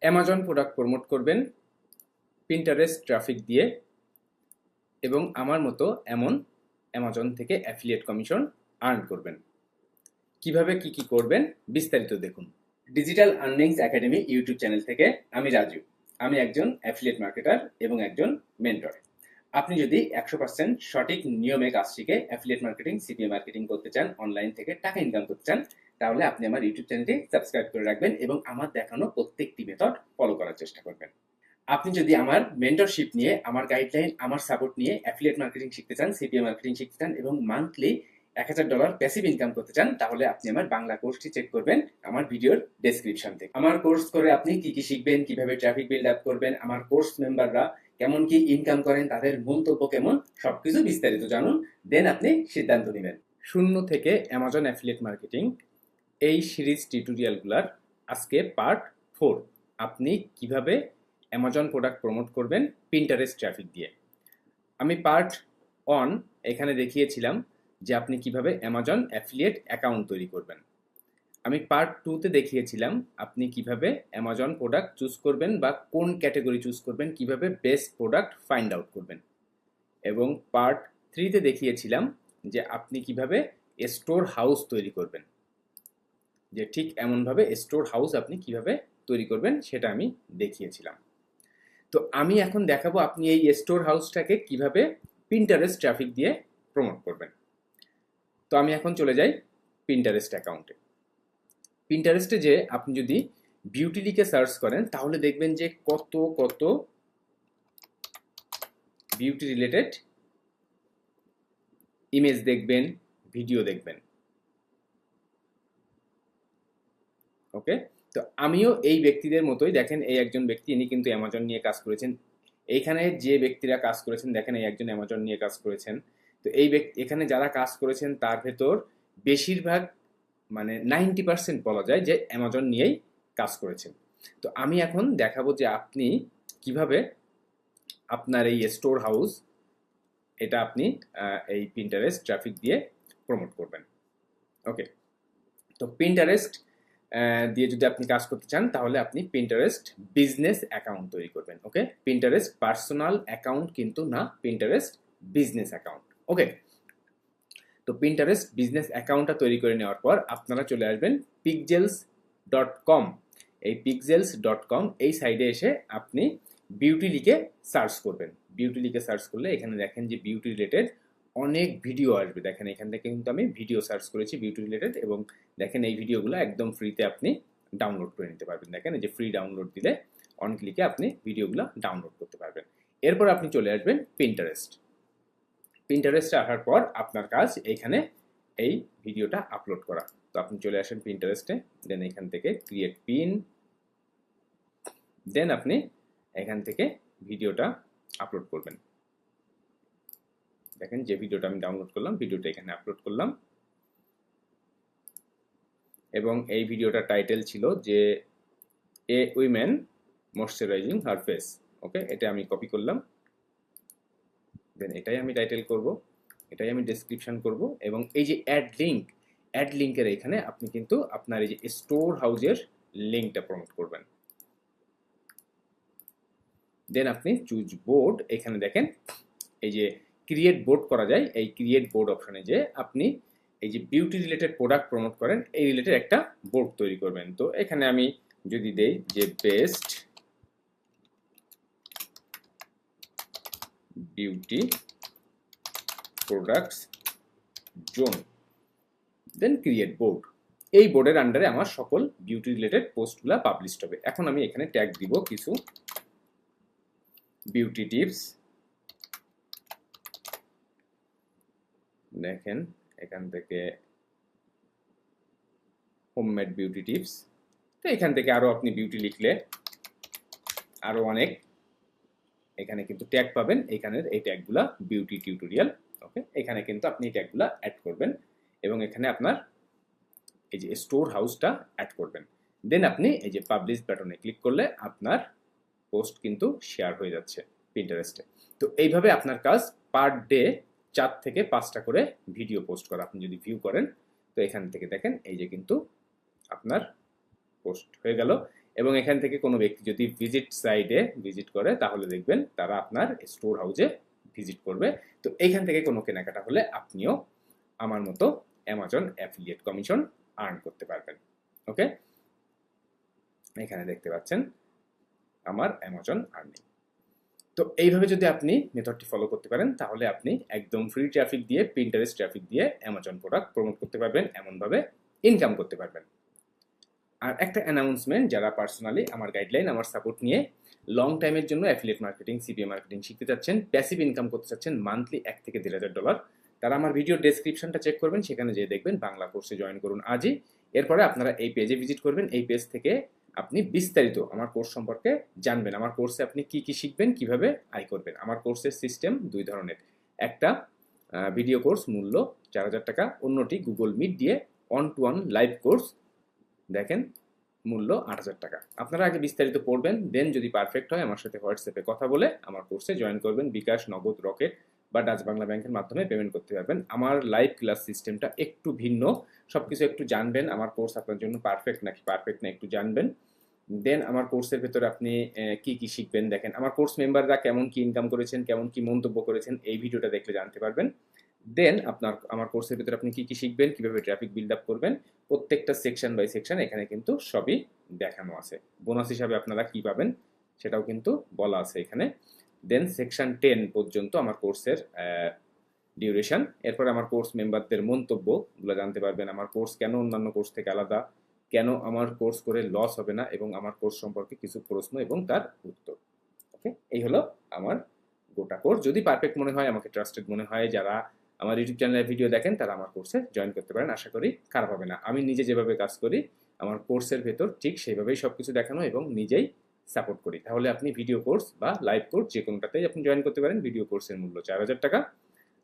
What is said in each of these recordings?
Amazon product promote করবেন Pinterest traffic দিয়ে এবং আমার মতো এমন অ্যামাজন থেকে অ্যাফিলিয়েট কমিশন আর্ন করবেন। কিভাবে কি করবেন বিস্তারিত দেখুন digital earnings academy YouTube channel থেকে। আমি রাজু, আমি একজন অ্যাফিলিয়েট মার্কেটার এবং একজন মেন্টর। আপনি যদি 100% সঠিক নিয়মে কাজ শিখে অ্যাফিলিয়েট মার্কেটিং, সিপিএ মার্কেটিং করতে চান, অনলাইন থেকে টাকা ইনকাম করতে চান, তাহলে আপনি আমার ইউটিউব চ্যানেলটি সাবস্ক্রাইব করে রাখবেন এবং আমার দেখানো প্রত্যেকটি মেথড ফলো করার চেষ্টা করবেন। আপনি যদি আমার মেন্টরশিপ নিয়ে, আমার গাইডলাইন, আমার সাপোর্ট নিয়ে অ্যাফিলিয়েট মার্কেটিং শিখতে চান, সিপিএ মার্কেটিং শিখতে চান এবং মান্থলি $1000 প্যাসিভ ইনকাম করতে চান, তাহলে আপনি আমার বাংলা কোর্সটি চেক করবেন আমার ভিডিওর ডেসক্রিপশন থেকে। আমার কোর্স করে আপনি কি শিখবেন, কিভাবে ট্রাফিক বিল্ড আপ করবেন, আমার কোর্স মেম্বাররা কেমন কি ইনকাম করেন, তাদের মন্তব্য কেমন, সবকিছু বিস্তারিত জানুন, দেন আপনি সিদ্ধান্ত নেবেন। শূন্য থেকে অ্যামাজন অ্যাফিলিয়েট মার্কেটিং এই সিরিজ টিউটোরিয়ালগুলোর আজকে পার্ট 4। আপনি কিভাবে অ্যামাজন প্রোডাক্ট প্রমোট করবেন পিন্টারেস্ট ট্রাফিক দিয়ে। আমি পার্ট 1 এখানে দেখিয়েছিলাম যে আপনি কিভাবে অ্যামাজন অ্যাফিলিয়েট অ্যাকাউন্ট তৈরি করবেন। আমি পার্ট 2তে দেখিয়েছিলাম আপনি কিভাবে অ্যামাজন প্রোডাক্ট চুজ করবেন বা কোন ক্যাটাগরি চুজ করবেন, কিভাবে বেস্ট প্রোডাক্ট ফাইন্ড আউট করবেন। এবং পার্ট 3তে দেখিয়েছিলাম যে আপনি কিভাবে স্টোর হাউস তৈরি করবেন, যে ঠিক এমনভাবে স্টোর হাউস আপনি কিভাবে তৈরি করবেন সেটা আমি দেখিয়েছিলাম। তো আমি এখন দেখাবো আপনি এই স্টোর হাউসটাকে কিভাবে পিন্টারেস্ট ট্রাফিক দিয়ে প্রমোট করবেন। তো আমি এখন চলে যাই পিন্টারেস্ট অ্যাকাউন্টে। পিন্টারেস্টে যে আপনি যদি বিউটি লিখে সার্চ করেন তাহলে দেখবেন যে কত বিউটি রিলেটেড ইমেজ দেখবেন, ভিডিও দেখবেন। ওকে, তো আমিও এই ব্যক্তিদের মতোই, দেখেন এই একজন ব্যক্তি, ইনি কিন্তু অ্যামাজন নিয়ে কাজ করেছেন। এইখানে যে ব্যক্তিরা কাজ করেছেন দেখেন এই একজন অ্যামাজন নিয়ে কাজ করেছেন। তো এই এখানে যারা কাজ করেছেন তার ভেতর বেশিরভাগ মানে 90% বলা যায় যে অ্যামাজন নিয়েই কাজ করেছেন। তো আমি এখন দেখাবো যে আপনি কিভাবে আপনার এই স্টোর হাউস এটা আপনি এই পিন্টারেস্ট ট্রাফিক দিয়ে প্রমোট করবেন। ওকে, তো পিন্টারেস্ট দিয়ে যদি আপনি কাজ করতে চান তাহলে আপনি পিন্টারেস্ট বিজনেস অ্যাকাউন্ট তৈরি করবেন। ওকে, পিন্টারেস্ট পার্সোনাল অ্যাকাউন্ট কিন্তু না, পিন্টারেস্ট বিজনেস অ্যাকাউন্ট। ওকে, তো পিন্টারেস্ট বিজনেস অ্যাকাউন্টটা তৈরি করে নেওয়ার পর আপনারা চলে আসবেন pixels.com। এই pixels.com এই সাইডে এসে আপনি বিউটি লিখে সার্চ করবেন। বিউটি লিখে সার্চ করলে এখানে দেখেন যে বিউটি রিলেটেড অনেক ভিডিও আসবে। দেখেন এখান থেকে কিন্তু আমি ভিডিও সার্চ করেছি বিউটি রিলেটেড এবং দেখেন এই ভিডিওগুলো একদম ফ্রিতে আপনি ডাউনলোড করে নিতে পারবেন। দেখেন এই যে ফ্রি ডাউনলোড দিলে অন ক্লিকে আপনি ভিডিওগুলো ডাউনলোড করতে পারবেন। এরপর আপনি চলে আসবেন পিন্টারেস্টে আসার পর আপনার কাজ এইখানে এই ভিডিওটা আপলোড করা। তো আপনি চলে আসেন পিন্টারেস্টে, দেন এখান থেকে ক্রিয়েট পিন, দেন আপনি এখান থেকে ভিডিওটা আপলোড করবেন। দেখেন যে ভিডিওটা আমি ডাউনলোড করলাম, ভিডিওটা এখানে আপলোড করলাম এবং এই ভিডিওটার টাইটেল ছিল যে a women moisturising her face. Okay, এটা আমি কপি করলাম, দেন এটাই আমি টাইটেল করব, এটাই আমি ডেসক্রিপশন করব এবং এই যে অ্যাড লিঙ্কের এখানে আপনি কিন্তু আপনার এই যে স্টোর হাউসের লিঙ্কটা প্রমোট করবেন। দেন আপনি চুজ বোর্ড, এখানে দেখেন এই যে ক্রিয়েট বোর্ড করা যায়, এই ক্রিয়েট বোর্ড অপশনে যে আপনি এই যে বিউটি রিলেটেড প্রোডাক্ট প্রমোট করেন এই রিলেটেড একটা বোর্ড তৈরি করবেন। তো এখানে আমি যদি দেই যে বেস্ট বিউটি প্রোডাক্টস জোন, দেন ক্রিয়েট বোর্ড। এই বোর্ডের আন্ডারে আমার সকল বিউটি রিলেটেড পোস্টগুলো পাবলিশড হবে। এখন আমি এখানে ট্যাগ দিব কিছু বিউটি টিপস। দেখেন এখান থেকে হোমমেড বিউটি টিপস। তো এখান থেকে আরো আপনি বিউটি লিখলে আরো অনেক এখানে কিন্তু ট্যাগ পাবেন। এখানের এই ট্যাগগুলা বিউটি টিউটোরিয়াল। ওকে, এখানে কিন্তু আপনি ট্যাগগুলা অ্যাড করবেন এবং এখানে আপনার এই যে স্টোর হাউসটা অ্যাড করবেন। দেন আপনি এই যে পাবলিশ বাটনে ক্লিক করলে আপনার পোস্ট কিন্তু শেয়ার হয়ে যাচ্ছে পিন্টারেস্টে। তো এইভাবে আপনার কাজ পার ডে 4 থেকে 5টা করে ভিডিও পোস্ট করা। আপনি যদি ভিউ করেন তো এখান থেকে দেখেন এই যে কিন্তু আপনার পোস্ট হয়ে গেল এবং এখান থেকে কোনো ব্যক্তি যদি ভিজিট সাইটে ভিজিট করে তাহলে দেখবেন তারা আপনার স্টোর হাউসে ভিজিট করবে। তো এইখান থেকে কোনো কেনাকাটা হলে আপনিও আমার মতো অ্যামাজন অ্যাফিলিয়েট কমিশন আর্ন করতে পারবেন। ওকে, এখানে দেখতে পাচ্ছেন আমার অ্যামাজন আর্নিং। তো এইভাবে যদি আপনি মেথডটি ফলো করতে পারেন তাহলে আপনি একদম ফ্রি ট্রাফিক দিয়ে, পিন্টারেস্ট ট্রাফিক দিয়ে অ্যামাজন প্রোডাক্ট প্রমোট করতে পারবেন, এমনভাবে ইনকাম করতে পারবেন। আর একটা অ্যানাউন্সমেন্ট, যারা পার্সোনালি আমার গাইডলাইন, আমার সাপোর্ট নিয়ে লং টাইমের জন্য অ্যাফিলিয়েট মার্কেটিং, সিপিএ মার্কেটিং শিখতে চাচ্ছেন, প্যাসিভ ইনকাম করতে চাচ্ছেন মান্থলি $1 থেকে $1,500, তারা আমার ভিডিও ডেসক্রিপশনটা চেক করবেন, সেখানে যেয়ে দেখবেন বাংলা কোর্সে জয়েন করুন আজই। এরপরে আপনারা এই পেজে ভিজিট করবেন, এই পেজ থেকে আপনি বিস্তারিত আমার কোর্স সম্পর্কে জানবেন। আমার কোর্সে আপনি কি কি শিখবেন, কিভাবে আয় করবেন। আমার কোর্সের সিস্টেম 2 ধরনের, একটা ভিডিও কোর্স মূল্য $4,000, অন্যটি গুগল মিট দিয়ে 1-to-1 লাইভ কোর্স, দেখেন মূল্য $8,000। আপনারা আগে বিস্তারিত পড়বেন, দেন যদি পারফেক্ট হয় আমার সাথে হোয়াটসঅ্যাপে কথা বলে আমার কোর্সে জয়েন করবেন। বিকাশ, নগদ, রকেট বা ডাচ বাংলা ব্যাংকের মাধ্যমে পেমেন্ট করতে পারবেন। আমার লাইভ ক্লাস সিস্টেমটা একটু ভিন্ন, সবকিছু একটু জানবেন, আমার কোর্স আপনার জন্য পারফেক্ট নাকি পারফেক্ট না একটু জানবেন। দেন আমার কোর্সের ভেতরে আপনি কি কি শিখবেন, দেখেন আমার কোর্স মেম্বাররা কেমন কি ইনকাম করেছেন, কেমন কি মন্তব্য করেছেন, এই ভিডিওটা দেখলে জানতে পারবেন। দেন আমার কোর্সের ভিতরে আপনি কি কি শিখবেন, কিভাবে ট্রাফিক বিল্ড আপ করবেন, প্রত্যেকটা সেকশন বাই সেকশন এখানে কিন্তু সবই দেখানো আছে। বোনাস হিসাবে আপনারা কি পাবেন সেটাও কিন্তু বলা আছে এখানে। দেন সেকশন 10 পর্যন্ত আমার কোর্সের ডিউরেশন। এরপরে আমার কোর্স মেম্বারদের মন্তব্যগুলো জানতে পারবেন, আমার কোর্স কেন অন্যান্য কোর্স থেকে আলাদা, কেন আমার কোর্স করে লস হবে না, এবং আমার কোর্স সম্পর্কে কিছু প্রশ্ন এবং তার উত্তর। ওকে, এই হলো আমার গোটা কোর্স। যদি পারফেক্ট মনে হয়, আমাকে ট্রাস্টেড মনে হয়, যারা আমার ইউটিউব চ্যানেলের ভিডিও দেখেন তারা আমার কোর্সে জয়েন করতে পারেন। আশা করি খারাপ হবে না। আমি নিজে যেভাবে কাজ করি আমার কোর্সের ভেতর ঠিক সেইভাবেই সবকিছু দেখানো এবং নিজেই সাপোর্ট করি। তাহলে আপনি ভিডিও কোর্স বা লাইভ কোর্স যে কোনোটাতেই আপনি জয়েন করতে পারেন। ভিডিও কোর্সের মূল্য $4,000,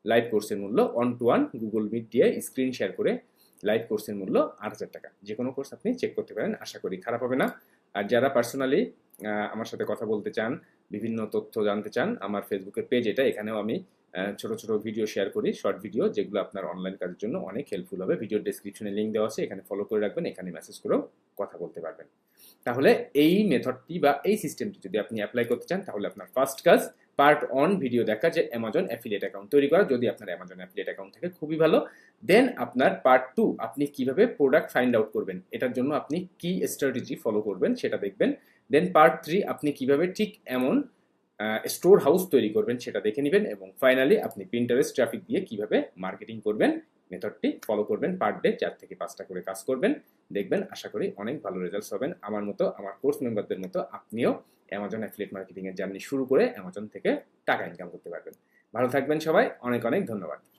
লাইভ কোর্সের মূল্য 1-to-1 গুগল মিট দিয়ে স্ক্রিন শেয়ার করে লাইভ কোর্সের মূল্য $8,000। যে কোনো কোর্স আপনি চেক করতে পারেন, আশা করি খারাপ হবে না। আর যারা পার্সোনালি আমার সাথে কথা বলতে চান, বিভিন্ন তথ্য জানতে চান, আমার ফেসবুকের পেজ এটা, এখানেও আমি ছোট ছোট ভিডিও শেয়ার করি, শর্ট ভিডিও, যেগুলো আপনার অনলাইন কাজের জন্য অনেক হেল্পফুল হবে। ভিডিওর ডেসক্রিপশনে লিঙ্ক দেওয়া আছে, এখানে ফলো করে রাখবেন, এখানে মেসেজ করেও কথা বলতে পারবেন। তাহলে এই মেথডটি বা এই সিস্টেমটি যদি আপনি অ্যাপ্লাই করতে চান তাহলে আপনার ফার্স্ট কাজ পার্ট 1 ভিডিও দেখা, যে অ্যামাজন অ্যাফিলিয়েট অ্যাকাউন্ট তৈরি করা। যদি আপনার অ্যামাজন অ্যাফিলিয়েট অ্যাকাউন্ট থাকে খুবই ভালো। দেন আপনার পার্ট 2 আপনি কিভাবে প্রোডাক্ট ফাইন্ড আউট করবেন, এটার জন্য আপনি কি স্ট্র্যাটেজি ফলো করবেন সেটা দেখবেন। দেন পার্ট 3 আপনি কিভাবে ঠিক এমন স্টোর হাউস তৈরি করবেন সেটা দেখে নেবেন। এবং ফাইনালি আপনি পিন্টারেস্ট ট্রাফিক দিয়ে কিভাবে মার্কেটিং করবেন মেথডটি ফলো করবেন। পার ডে 4 থেকে 5টা করে কাজ করবেন, দেখবেন আশা করি অনেক ভালো রেজাল্টস হবেন। আমার মতো, আমার কোর্স মেম্বারদের মতো আপনিও অ্যামাজন অ্যাফিলিয়েট মার্কেটিং এর জার্নি শুরু করে অ্যামাজন থেকে টাকা ইনকাম করতে পারবেন। ভালো থাকবেন সবাই, অনেক অনেক ধন্যবাদ।